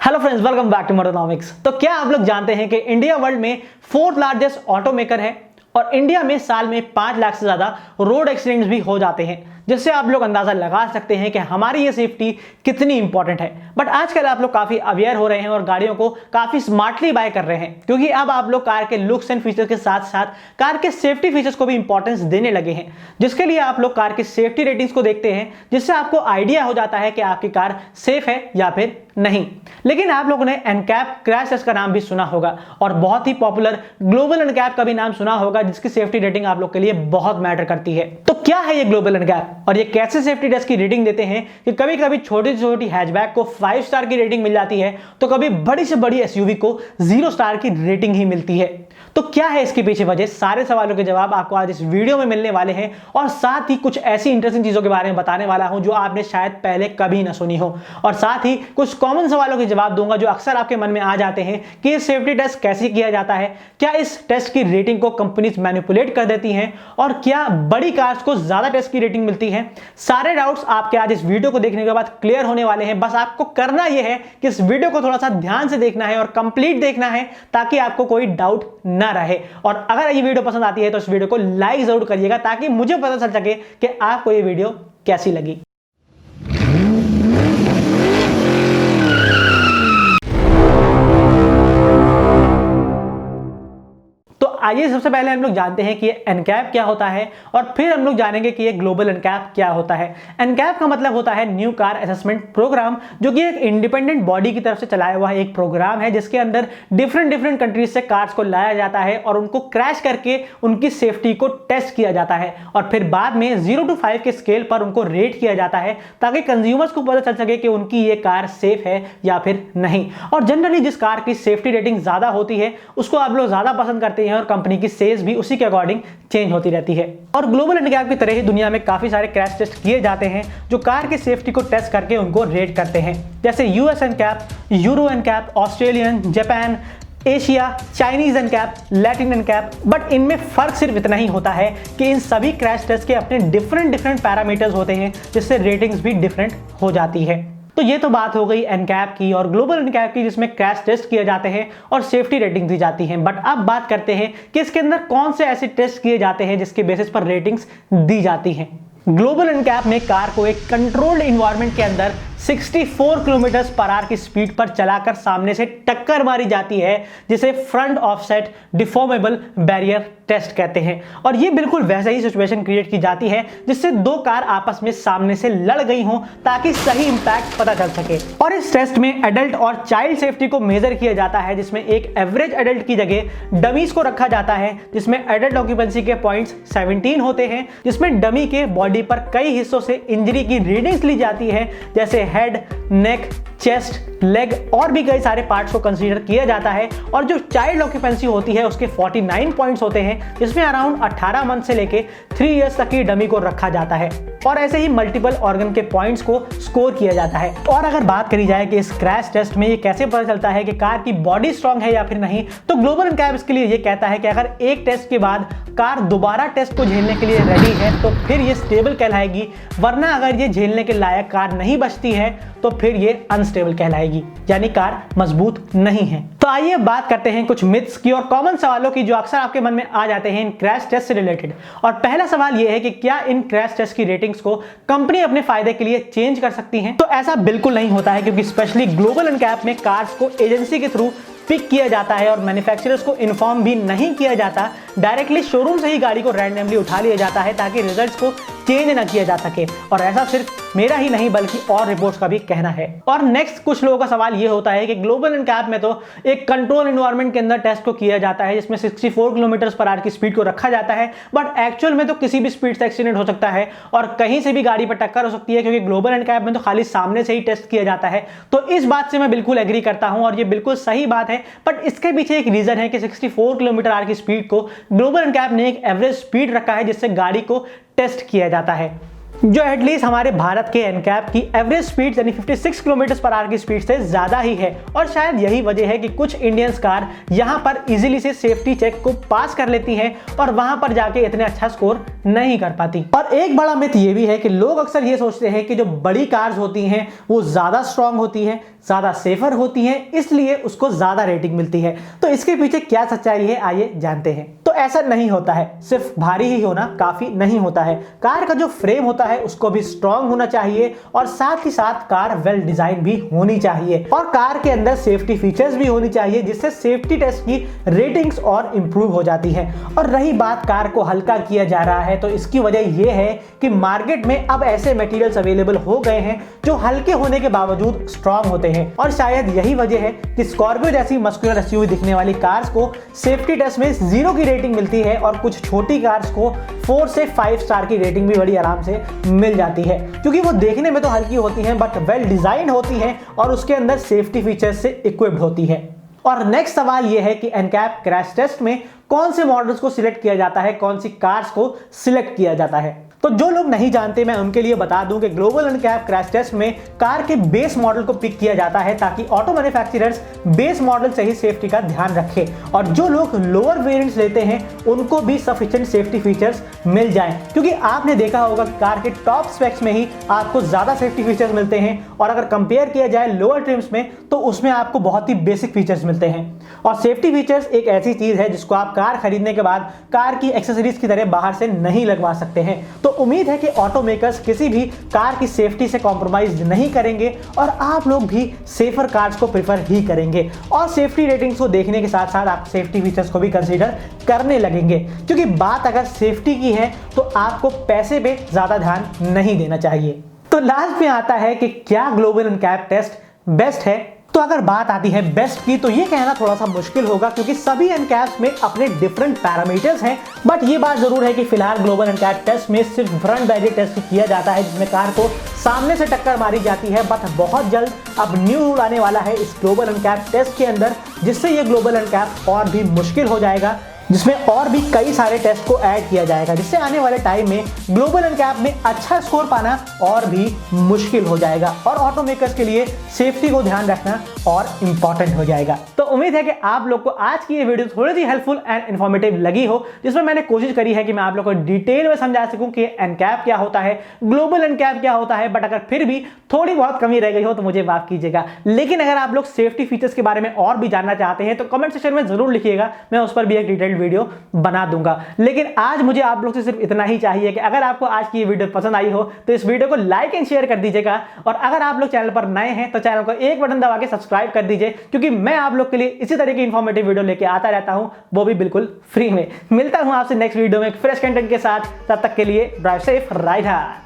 Hello friends, welcome back to motonomics. तो क्या आप लोग जानते हैं कि इंडिया वर्ल्ड में फोर्थ लार्जेस्ट ऑटो मेकर है और इंडिया में साल में 5 लाख से ज्यादा रोड एक्सीडेंट्स भी हो जाते हैं, जिससे आप लोग अंदाजा लगा सकते हैं कि हमारी ये सेफ्टी कितनी इंपॉर्टेंट है। बट आजकल आप लोग काफी अवेयर हो रहे हैं और गाड़ियों को काफी स्मार्टली बाय कर रहे हैं, क्योंकि अब आप लोग कार के लुक्स एंड फीचर्स के साथ साथ कार के सेफ्टी फीचर्स को भी इंपॉर्टेंस देने लगे हैं, जिसके लिए आप लोग कार की सेफ्टी रेटिंग्स को देखते हैं, जिससे आपको आइडिया हो जाता है कि आपकी कार सेफ है या फिर नहीं। लेकिन आप लोगों ने एनकैप क्रैश टेस्ट का नाम भी सुना होगा और बहुत ही पॉपुलर ग्लोबल एनकैप का भी नाम सुना होगा, जिसकी सेफ्टी रेटिंग आप लोग के लिए बहुत मैटर करती है। तो क्या है ये ग्लोबल एनकैप और ये कैसे सेफ्टी टेस्ट की रेटिंग देते हैं कि कभी कभी छोटी से छोटी हैचबैक को 5 स्टार की रेटिंग मिल जाती है, तो कभी बड़ी से बड़ी एसयूवी को 0 स्टार की रेटिंग ही मिलती है। तो क्या है इसके पीछे वजह? सारे सवालों के जवाब आपको आज इस वीडियो में मिलने वाले हैं और साथ ही कुछ ऐसी इंटरेस्टिंग चीजों के बारे में बताने वाला हूं जो आपने शायद पहले कभी ना सुनी हो, और साथ ही कुछ कॉमन सवालों के जवाब दूंगा जो अक्सर आपके मन में आ जाते हैं कि ये सेफ्टी टेस्ट कैसे किया जाता है, क्या इस टेस्ट की रेटिंग को कंपनीज मैनिपुलेट कर देती हैं और क्या बड़ी कार्स को ज्यादा टेस्ट की रेटिंग मिलती है। सारे डाउट्स आपके आज इस वीडियो को देखने के बाद क्लियर होने वाले हैं। बस आपको करना यह है कि इस वीडियो को थोड़ा सा ध्यान से देखना है और कंप्लीट देखना है, ताकि आपको कोई डाउट ना रहे। और अगर ये वीडियो पसंद आती है तो इस वीडियो को लाइक जरूर करिएगा, ताकि मुझे पता चल सके कि आपको ये वीडियो कैसी लगी। आइए सबसे पहले हम लोग जानते हैं कि ये एनकैप क्या होता है और फिर हम लोग जानेंगे कि ये ग्लोबल एनकैप क्या होता है। एनकैप का मतलब होता है न्यू कार असेसमेंट प्रोग्राम, जो कि एक इंडिपेंडेंट बॉडी की तरफ से चलाया हुआ एक प्रोग्राम है, जिसके अंदर डिफरेंट कंट्रीज से कार्स को लाया जाता है और उनको क्रैश करके उनकी सेफ्टी को टेस्ट किया जाता है और फिर बाद में 0 to 5 के स्केल पर उनको रेट किया जाता है, ताकि कंज्यूमर्स को पता चल सके कि उनकी ये कार सेफ है या फिर नहीं। और जनरली जिस कार की सेफ्टी रेटिंग ज्यादा होती है उसको आप लोग ज्यादा पसंद करते हैं और कंपनी की सेल्स भी उसी के अकॉर्डिंग चेंज होती रहती है। और ग्लोबल एनकैप की तरह ही दुनिया में काफी सारे क्रैश टेस्ट किए जाते हैं जो कार की सेफ्टी को टेस्ट करके उनको रेट करते हैं, जैसे US NCAP, euro NCAP, Australian, Japan, Asia, Chinese NCAP, Latin NCAP. But इनमें फर्क सिर्फ इतना ही होता है कि इन सभी क्रैश टेस्ट के अपने डिफरेंट पैरामीटर्स होते हैं, जिससे रेटिंग्स भी डिफरेंट हो जाती है। तो ये तो बात हो गई एनकैप की और ग्लोबल एनकैप की, जिसमें क्रैश टेस्ट किए जाते हैं और सेफ्टी रेटिंग दी जाती है। बट अब बात करते हैं कि इसके अंदर कौन से ऐसे टेस्ट किए जाते हैं जिसके बेसिस पर रेटिंग्स दी जाती हैं। ग्लोबल एनकैप में कार को एक कंट्रोल्ड एनवायरनमेंट के अंदर 64 किलोमीटर पर आवर की स्पीड पर चलाकर सामने से टक्कर मारी जाती है, जिसे front offset deformable barrier test कहते हैं। और ये बिल्कुल वैसा ही सिचुएशन क्रिएट की जाती है जिससे दो कार आपस में सामने से लड़ गई हों, ताकि सही इंपैक्ट पता चल सके। और इस टेस्ट में एडल्ट और चाइल्ड सेफ्टी को मेजर किया जाता है, जिसमें एक एवरेज एडल्ट की जगह डमीज को रखा जाता है, जिसमें एडल्ट ऑक्यूपेंसी के पॉइंट्स 17 होते हैं, जिसमें डमी के बॉडी पर कई हिस्सों से इंजरी की रीडिंग्स ली जाती है, जैसे हेड, नेक, चेस्ट, लेग और भी कई सारे पार्ट्स को कंसीडर किया जाता है। और जो चाइल्ड ऑक्यूपेंसी होती है उसके 49 पॉइंट्स होते हैं, जिसमें अराउंड 18 मंथ से लेके 3 इयर्स तक की डमी को रखा जाता है और ऐसे ही मल्टीपल ऑर्गन के पॉइंट्स को स्कोर किया जाता है। और अगर बात करी जाए कि इस क्रैश टेस्ट में ये कैसे पता चलता है कि कार की बॉडी स्ट्रांग है या फिर नहीं, तो ग्लोबल एनकैप इसके लिए ये कहता है कि अगर एक टेस्ट के बाद कार दोबारा टेस्ट को झेलने के लिए रेडी है तो फिर ये स्टेबल कहलाएगी, वरना अगर ये झेलने के लायक कार नहीं बचती है तो फिर ये अनस्टेबल कहलाएगी, यानी कार मजबूत नहीं है। तो आइए बात करते हैं कुछ मिथ्स की और कॉमन सवालों की जो अक्सर आपके मन में आ जाते हैं इन क्रैश टेस्ट से रिलेटेड। और पहला सवाल यह है कि क्या इन क्रैश टेस्ट की रेटिंग्स को कंपनी अपने फायदे के लिए चेंज कर सकती है? तो ऐसा बिल्कुल नहीं होता है, क्योंकि स्पेशली ग्लोबल एनकैप में कार्स को एजेंसी के थ्रू पिक किया जाता है और मैन्युफैक्चरर्स को इन्फॉर्म भी नहीं किया जाता। डायरेक्टली शोरूम से ही गाड़ी को रैंडमली उठा लिया जाता है, ताकि रिजल्ट्स को चेंज ना किया जा सके। और ऐसा सिर्फ मेरा ही नहीं बल्कि और रिपोर्ट्स का भी कहना है। और नेक्स्ट कुछ लोगों का सवाल ये होता है कि ग्लोबल एनकैप में तो एक कंट्रोल एनवायरनमेंट के अंदर टेस्ट को किया जाता है, जिसमें 64 किलोमीटर पर आवर की स्पीड को रखा जाता है, बट एक्चुअल में तो किसी भी स्पीड से एक्सीडेंट हो सकता है और कहीं से भी गाड़ी पर टक्कर हो सकती है, क्योंकि ग्लोबल एनकैप में तो खाली सामने से ही टेस्ट किया जाता है। तो इस बात से मैं बिल्कुल एग्री करता हूं और ये बिल्कुल सही बात है। बट इसके पीछे एक रीजन है कि 64 किलोमीटर आवर की स्पीड को ग्लोबल एनकैप ने एक एवरेज स्पीड रखा है, जिससे गाड़ी को टेस्ट किया जाता है। जो एटलीस्ट हमारे भारत के एनकैप की एवरेज स्पीड यानी 56 किलोमीटर पर आवर की स्पीड से ज़्यादा ही है। और शायद यही वजह है कि कुछ इंडियन कार यहाँ पर इजीली से सेफ्टी चेक को पास कर लेती हैं और वहाँ पर जाके इतने अच्छा स्कोर नहीं कर पाती। और एक बड़ा मिथ ये भी है कि लोग अक्सर ये सोचते हैं कि जो बड़ी कार्स होती हैं वो ज़्यादा स्ट्रांग होती हैं, ज़्यादा सेफर होती हैं, इसलिए उसको ज़्यादा रेटिंग मिलती है। तो इसके पीछे क्या सच्चाई है आइए जानते हैं। तो ऐसा नहीं होता है, सिर्फ भारी ही होना काफ़ी नहीं होता है। कार का जो फ्रेम होता है उसको भी स्ट्रांग होना चाहिए और साथ ही साथ कार वेल डिजाइन भी होनी चाहिए और कार के अंदर सेफ्टी फीचर्स भी होनी चाहिए, जिससे सेफ्टी टेस्ट की रेटिंग्स और इंप्रूव हो जाती है। और रही बात कार को हल्का किया जा रहा है, तो इसकी वजह यह है कि मार्केट में अब ऐसे मटेरियल्स अवेलेबल हो गए हैं जो हल्के होने के बावजूद स्ट्रांग होते हैं। और शायद यही वजह है कि स्कॉर्पियो जैसी मस्कुलर एसयूवी दिखने वाली कार्स को सेफ्टी टेस्ट में 0 की रेटिंग मिलती है और कुछ छोटी कार्स को 4 से 5 स्टार की रेटिंग भी बड़ी आराम से मिल जाती है, क्योंकि वो देखने में तो हल्की होती हैं बट वेल डिजाइन होती हैं और उसके अंदर सेफ्टी फीचर्स से इक्विप्ड होती है। और नेक्स्ट सवाल यह है कि एनकैप क्रैश टेस्ट में कौन से मॉडल्स को सिलेक्ट किया जाता है, कौन सी कार्स को सिलेक्ट किया जाता है। तो जो लोग नहीं जानते मैं उनके लिए बता दूं कि ग्लोबल एनकैप क्रैश टेस्ट में कार के बेस मॉडल को पिक किया जाता है ताकि ऑटो मैन्युफैक्चरर्स बेस मॉडल से ही सेफ्टी का ध्यान रखें और जो लोग लोअर वेरिएंट्स लेते हैं उनको भी सफिशिएंट सेफ्टी फीचर्स मिल जाएं, क्योंकि आपने देखा होगा कि कार के टॉप स्पेक्स में ही आपको ज्यादा सेफ्टी फीचर्स मिलते हैं और अगर कंपेयर किया जाए लोअर ट्रिम्स में तो उसमें आपको बहुत ही बेसिक फीचर्स मिलते हैं। और सेफ्टी फीचर्स एक ऐसी चीज है जिसको आप कार खरीदने के बाद कार की एक्सेसरीज की तरह बाहर से नहीं लगवा सकते हैं। तो उम्मीद है कि ऑटो मेकर्स किसी भी कार की सेफ्टी से कॉम्प्रोमाइज नहीं करेंगे और आप लोग भी सेफर कार्स को प्रेफर ही करेंगे और सेफ्टी रेटिंग्स को देखने के साथ साथ आप सेफ्टी फीचर्स को भी कंसीडर करने लगेंगे, क्योंकि बात अगर सेफ्टी की है तो आपको पैसे पे ज्यादा ध्यान नहीं देना चाहिए। तो लास्ट में आता है कि क्या ग्लोबल एनकैप टेस्ट बेस्ट है। तो अगर बात आती है बेस्ट की तो ये कहना थोड़ा सा मुश्किल होगा, क्योंकि सभी एनकैप्स में अपने डिफरेंट पैरामीटर्स हैं। बट ये बात जरूर है कि फिलहाल ग्लोबल एनकैप टेस्ट में सिर्फ फ्रंट बैरियर टेस्ट किया जाता है, जिसमें कार को सामने से टक्कर मारी जाती है। बट बहुत जल्द अब न्यू रूल आने वाला है इस ग्लोबल एनकैप टेस्ट के अंदर, जिससे ये ग्लोबल एनकैप और भी मुश्किल हो जाएगा, जिसमें और भी कई सारे टेस्ट को ऐड किया जाएगा, जिससे आने वाले टाइम में ग्लोबल एनकैप में अच्छा स्कोर पाना और भी मुश्किल हो जाएगा और ऑटो मेकर्स के लिए सेफ्टी को ध्यान रखना और इंपॉर्टेंट हो जाएगा। तो उम्मीद है कि आप लोग को आज की ये वीडियो थोड़ी सी हेल्पफुल एंड इन्फॉर्मेटिव लगी हो, जिसमें मैंने कोशिश करी है कि मैं आप लोग को डिटेल में समझा सकूं कि एनकैप क्या होता है, ग्लोबल एनकैप क्या होता है। बट अगर फिर भी थोड़ी बहुत कमी रह गई हो तो मुझे माफ कीजिएगा। लेकिन अगर आप लोग सेफ्टी फीचर्स के बारे में और भी जानना चाहते हैं तो कमेंट सेक्शन में जरूर लिखिएगा, मैं उस पर भी एक डिटेल्ड वीडियो बना दूंगा। लेकिन आज मुझे आप लोग से सिर्फ इतना ही चाहिए कि अगर आपको आज की ये वीडियो पसंद आई हो तो इस वीडियो को लाइक एंड शेयर कर दीजिएगा और अगर आप लोग चैनल पर नए हैं तो चैनल को एक बटन दबा के सब्सक्राइब कर दीजिए, क्योंकि मैं आप लोग के लिए इसी तरह की इंफॉर्मेटिव वीडियो लेके आता रहता हूं, वो भी बिल्कुल फ्री में। मिलता हूं आपसे नेक्स्ट वीडियो में फ्रेश कंटेंट के साथ, तब तक के लिए ड्राइव सेफ, राइड हार्ड।